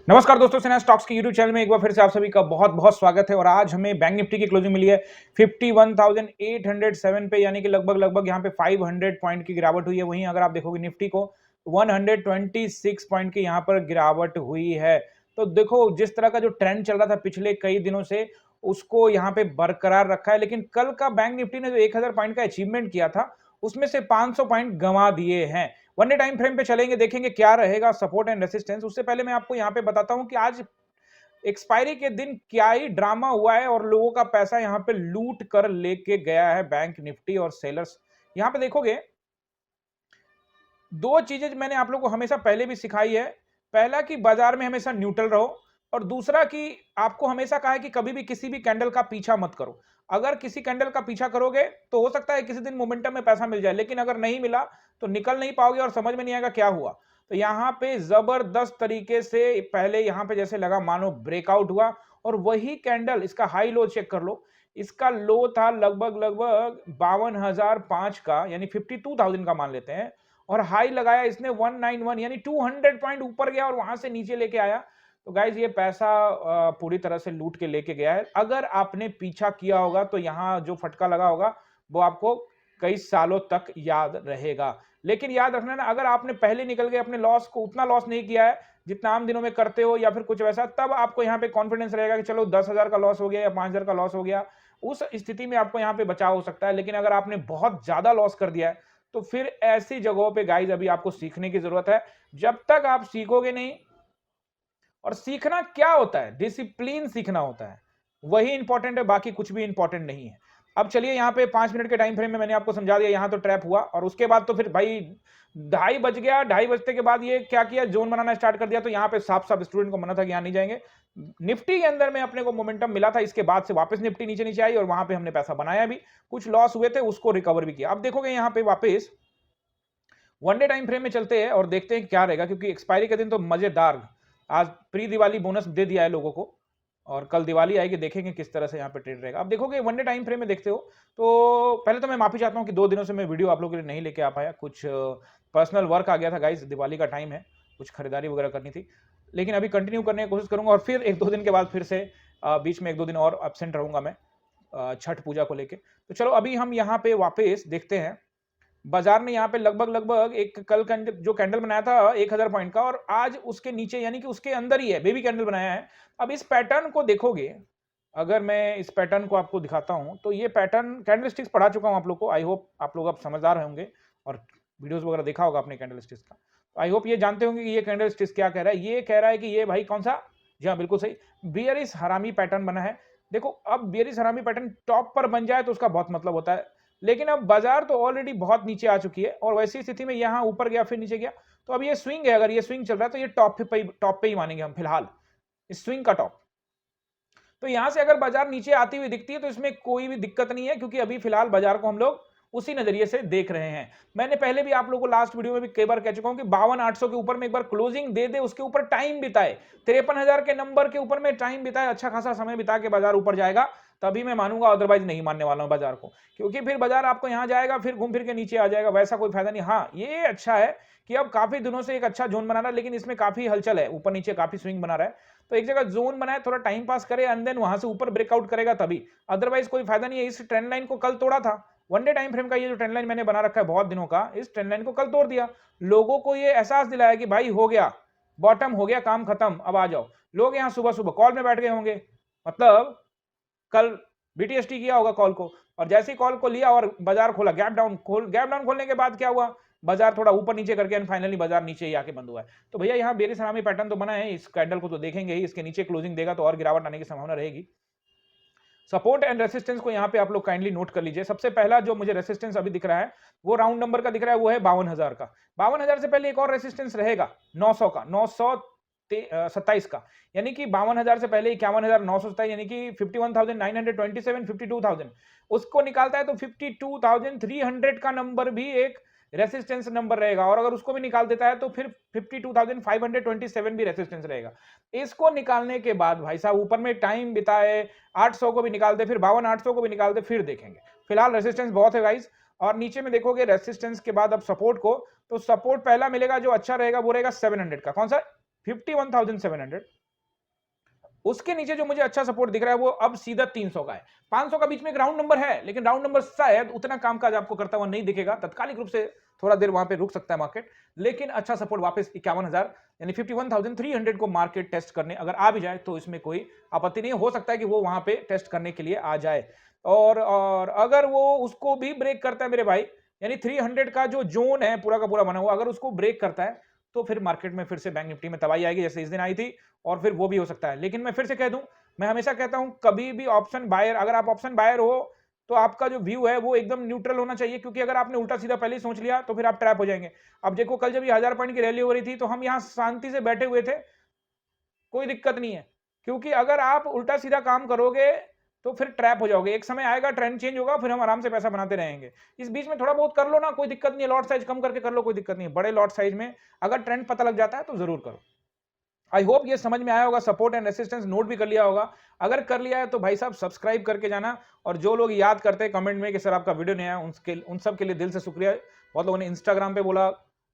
नमस्कार दोस्तों, सेना स्टॉक्स के यूट्यूब चैनल में एक बार फिर से आप सभी का बहुत बहुत स्वागत है। और आज हमें बैंक निफ्टी की क्लोजिंग मिली है 51,807 पे, यानी कि लगभग यहाँ पे 500 पॉइंट की गिरावट हुई है। वहीं अगर आप देखोगे निफ्टी को 126 पॉइंट की यहाँ पर गिरावट हुई है। तो देखो, जिस तरह का जो ट्रेंड चल रहा था पिछले कई दिनों से, उसको यहाँ पे बरकरार रखा है। लेकिन कल का बैंक निफ्टी ने जो 1000 पॉइंट का अचीवमेंट किया था, उसमें से 500 पॉइंट गंवा दिए हैं। वन डे टाइम फ्रेम पे चलेंगे, देखेंगे क्या रहेगा सपोर्ट एंड रेसिस्टेंस। उससे पहले मैं आपको यहाँ पे बताता हूँ कि आज एक्सपायरी के दिन क्या ही ड्रामा हुआ है और लोगों का पैसा यहाँ पे लूट कर लेके गया है बैंक निफ्टी और सेलर्स। यहाँ पे देखोगे, दो चीजें मैंने आप लोगों को हमेशा पहले भी सिखाई है। पहला कि बाजार में हमेशा न्यूट्रल रहो, और दूसरा कि आपको हमेशा कहा है कि कभी भी किसी भी कैंडल का पीछा मत करो। अगर किसी कैंडल का पीछा करोगे तो हो सकता है किसी दिन मोमेंटम में पैसा मिल जाए, लेकिन अगर नहीं मिला तो निकल नहीं पाओगे और समझ में नहीं आएगा क्या हुआ। तो यहाँ पे जबरदस्त तरीके से पहले यहाँ पे जैसे लगा मानो ब्रेकआउट हुआ, और वही कैंडल, इसका हाई लो चेक कर लो। इसका लो था लगभग लगभग 52,005 का, यानी 52,000 का मान लेते हैं। और हाई लगाया इसने 191, यानी 200 पॉइंट ऊपर गया और वहां से नीचे लेके आया। तो गाइज, ये पैसा पूरी तरह से लूट के लेके गया है। अगर आपने पीछा किया होगा तो यहाँ जो फटका लगा होगा वो आपको कई सालों तक याद रहेगा। लेकिन याद रखना ना, अगर आपने पहले निकल गए, अपने लॉस को उतना लॉस नहीं किया है जितना आम दिनों में करते हो या फिर कुछ वैसा, तब आपको यहाँ पे कॉन्फिडेंस रहेगा कि चलो 10,000 का लॉस हो गया या 5,000 का लॉस हो गया, उस स्थिति में आपको यहाँ पे बचाव हो सकता है। लेकिन अगर आपने बहुत ज्यादा लॉस कर दिया है तो फिर ऐसी जगहों पे गाइज अभी आपको सीखने की जरूरत है। जब तक आप सीखोगे नहीं, और सीखना क्या होता है, डिसिप्लिन सीखना होता है, वही इंपॉर्टेंट है, बाकी कुछ भी इंपॉर्टेंट नहीं है। अब चलिए, यहाँ पे 5 मिनट के टाइम फ्रेम में मैंने आपको समझा दिया, यहाँ तो ट्रैप हुआ और उसके बाद तो फिर भाई 2:30 बज गया। 2:30 बजते के बाद ये क्या किया, जोन बनाना स्टार्ट कर दिया। तो यहाँ पे साफ साफ स्टूडेंट को मना था कि यहाँ नहीं जाएंगे। निफ्टी के अंदर में अपने को मोमेंटम मिला था, इसके बाद से वापस निफ्टी नीचे नीचे आई और वहां पे हमने पैसा बनाया भी, कुछ लॉस हुए थे उसको रिकवर भी किया। अब देखोगे यहाँ पे वापस वन डे टाइम फ्रेम में चलते हैं और देखते हैं क्या रहेगा, क्योंकि एक्सपायरी के दिन तो मजेदार, आज प्री दिवाली बोनस दे दिया है लोगों को, और कल दिवाली आएगी, देखेंगे किस तरह से यहाँ पे ट्रेड रहेगा। अब देखोगे वन डे टाइम फ्रेम में देखते हो, तो पहले तो मैं माफी चाहता हूँ कि 2 दिनों से मैं वीडियो आप लोगों के लिए नहीं लेके आ पाया। कुछ पर्सनल वर्क आ गया था गाइस, दिवाली का टाइम है, कुछ खरीदारी वगैरह करनी थी। लेकिन अभी कंटिन्यू करने की कोशिश करूंगा, और फिर 1-2 दिन के बाद फिर से बीच में 1-2 दिन और एब्सेंट रहूंगा मैं छठ पूजा को लेके। तो चलो अभी हम यहाँ पे वापस देखते हैं। बाजार ने यहाँ पे लगभग लगभग एक कल जो कैंडल बनाया था 1000 पॉइंट का, और आज उसके नीचे यानी कि उसके अंदर ही है, बेबी कैंडल बनाया है। अब इस पैटर्न को देखोगे, अगर मैं इस पैटर्न को आपको दिखाता हूं, तो ये पैटर्न कैंडल स्टिक्स पढ़ा चुका हूं आप लोग को। आई होप आप लोग अब समझदार होंगे और वीडियोस वगैरह देखा होगा आपने कैंडल स्टिक्स का। तो आई होप ये जानते होंगे कि ये कैंडल स्टिक्स क्या कह रहा है। ये कह रहा है कि ये भाई कौन सा, जी हाँ बिल्कुल सही, बियरिश हरामी पैटर्न बना है। देखो, अब बियरिश हरामी पैटर्न टॉप पर बन जाए तो उसका बहुत मतलब होता है, लेकिन अब बाजार तो ऑलरेडी बहुत नीचे आ चुकी है, और वैसी स्थिति में यहां ऊपर गया फिर नीचे गया। तो अब ये स्विंग है, अगर ये स्विंग चल रहा है तो ये टॉप पे ही मानेंगे हम फिलहाल, इस स्विंग का टॉप। तो यहां से अगर बाजार नीचे आती हुई दिखती है तो इसमें कोई भी दिक्कत नहीं है, क्योंकि अभी फिलहाल बाजार को हम लोग उसी नजरिए से देख रहे हैं। मैंने पहले भी आप लोगों को लास्ट वीडियो में भी कई बार कह चुका हूं कि 52,800 के ऊपर में एक बार क्लोजिंग दे दे, उसके ऊपर टाइम बिताए, 53,000 के नंबर के ऊपर में टाइम बिताए, अच्छा खासा समय बिता के बाजार ऊपर जाएगा, तभी मैं मानूंगा, अदरवाइज नहीं मानने वाला हूं बाजार को। क्योंकि फिर बाजार आपको यहां जाएगा, फिर घूम फिर के नीचे आ जाएगा, वैसा कोई फायदा नहीं। हाँ, ये अच्छा है कि अब काफी दिनों से एक अच्छा जोन बना रहा है, लेकिन इसमें काफी हलचल है, ऊपर नीचे काफी स्विंग बना रहा है। तो एक जगह जोन बनाए, थोड़ा टाइम पास करे, एंड देन वहां से ऊपर ब्रेकआउट करेगा तभी, अदरवाइज कोई फायदा नहीं है। इस ट्रेंड लाइन को कल तोड़ा था, वन डे टाइम फ्रेम का ये जो ट्रेंड लाइन मैंने बना रखा है बहुत दिनों का, इस ट्रेंड लाइन को कल तोड़ दिया। लोगों को ये एहसास दिलाया कि भाई हो गया, बॉटम हो गया, काम खत्म, अब आ जाओ। लोग यहाँ सुबह सुबह कॉल में बैठ गए होंगे, मतलब कल बीटीएसटी किया होगा कॉल को, और जैसे ही कॉल को लिया और बाजार खोला, गैप डाउन खोलने के बाद क्या हुआ, बाजार थोड़ा ऊपर नीचे करके एंड फाइनली बाजार नीचे ही आके बंद हुआ है। तो भैया यहाँ बेरिश हरामी पैटर्न तो बना है, इस कैंडल को तो देखेंगे ही, इसके नीचे क्लोजिंग देगा तो और गिरावट आने की संभावना रहेगी। सपोर्ट एंड रेसिस्टेंस को यहाँ पे आप लोग काइंडली नोट कर लीजिए। सबसे पहला जो मुझे रेसिस्टेंस अभी दिख रहा है वो राउंड नंबर का दिख रहा है, वो है 52,000 का। 52,000 से पहले एक और रेसिस्टेंस रहेगा 900 का, 927 का, यानी कि 52,000 से पहले 51,927, यानी कि 51,927, 52,000 उसको निकालता है तो 52,300 का नंबर भी एक रेसिस्टेंस नंबर रहेगा, और अगर उसको भी निकाल देता है तो फिर 52,527 भी रेसिस्टेंस रहेगा। इसको निकालने के बाद भाई साहब ऊपर में टाइम बिताए, 800 को भी निकाल दे, फिर 52,800 को भी निकाल दे, फिर देखेंगे। फिलहाल रेसिस्टेंस बहुत है गाइस, और नीचे में देखोगे, रेसिस्टेंस के बाद अब सपोर्ट को, तो सपोर्ट पहला मिलेगा जो अच्छा रहेगा वो रहेगा 700 का। कौन सा? 51,700। उसके नीचे जो मुझे अच्छा सपोर्ट दिख रहा है वो अब सीधा 300 का है। 500 का बीच में एक राउंड नंबर है, लेकिन राउंड नंबर शायद उतना कामकाज आपको करता हुआ नहीं दिखेगा। तत्कालिक रूप से थोड़ा देर वहां पे रुक सकता है मार्केट, लेकिन अच्छा सपोर्ट वापस 51,000 यानी 51,300 को मार्केट टेस्ट करने अगर आ भी जाए तो इसमें कोई आपत्ति नहीं हो सकता है कि वो वहां पे टेस्ट करने के लिए आ जाए। और अगर वो उसको भी ब्रेक करता है मेरे भाई, यानी 300 का जो जोन है पूरा का पूरा बना हुआ, अगर उसको ब्रेक करता है तो फिर मार्केट में फिर से बैंक निफ्टी में तबाही आएगी जैसे इस दिन आई थी, और फिर वो भी हो सकता है। लेकिन मैं फिर से कह दूं, मैं हमेशा कहता हूं कभी भी ऑप्शन बायर, अगर आप ऑप्शन बायर हो तो आपका जो व्यू है वो एकदम न्यूट्रल होना चाहिए, क्योंकि अगर आपने उल्टा सीधा पहले ही सोच लिया तो फिर आप ट्रैप हो जाएंगे। अब देखो कल जब ये 1000 पॉइंट की रैली हो रही थी तो हम यहां शांति से बैठे हुए थे, कोई दिक्कत नहीं है, क्योंकि अगर आप उल्टा सीधा काम करोगे तो फिर ट्रैप हो जाओगे। एक समय आएगा ट्रेंड चेंज होगा, फिर हम आराम से पैसा बनाते रहेंगे। इस बीच में थोड़ा बहुत कर लो ना, कोई दिक्कत नहीं है, लॉट साइज कम करके कर लो, कोई दिक्कत नहीं है। बड़े लॉट साइज में अगर ट्रेंड पता लग जाता है तो जरूर करो। आई होप ये समझ में आया होगा, सपोर्ट एंड रेसिस्टेंस नोट भी कर लिया होगा। अगर कर लिया है तो भाई साहब सब्सक्राइब करके जाना, और जो लोग याद करते हैं कमेंट में कि सर आपका वीडियो नहीं आया, उन सब के लिए दिल से शुक्रिया। बहुत लोगों ने इंस्टाग्राम पे बोला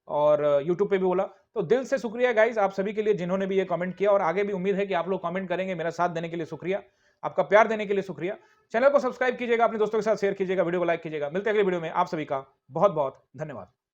और यूट्यूब पे भी बोला, तो दिल से शुक्रिया गाइज आप सभी के लिए जिन्होंने भी ये कमेंट किया, और आगे भी उम्मीद है कि आप लोग कमेंट करेंगे। मेरा साथ देने के लिए शुक्रिया, आपका प्यार देने के लिए शुक्रिया। चैनल को सब्सक्राइब कीजिएगा, अपने दोस्तों के साथ शेयर कीजिएगा, वीडियो को लाइक कीजिएगा। मिलते हैं अगले वीडियो में, आप सभी का बहुत बहुत धन्यवाद।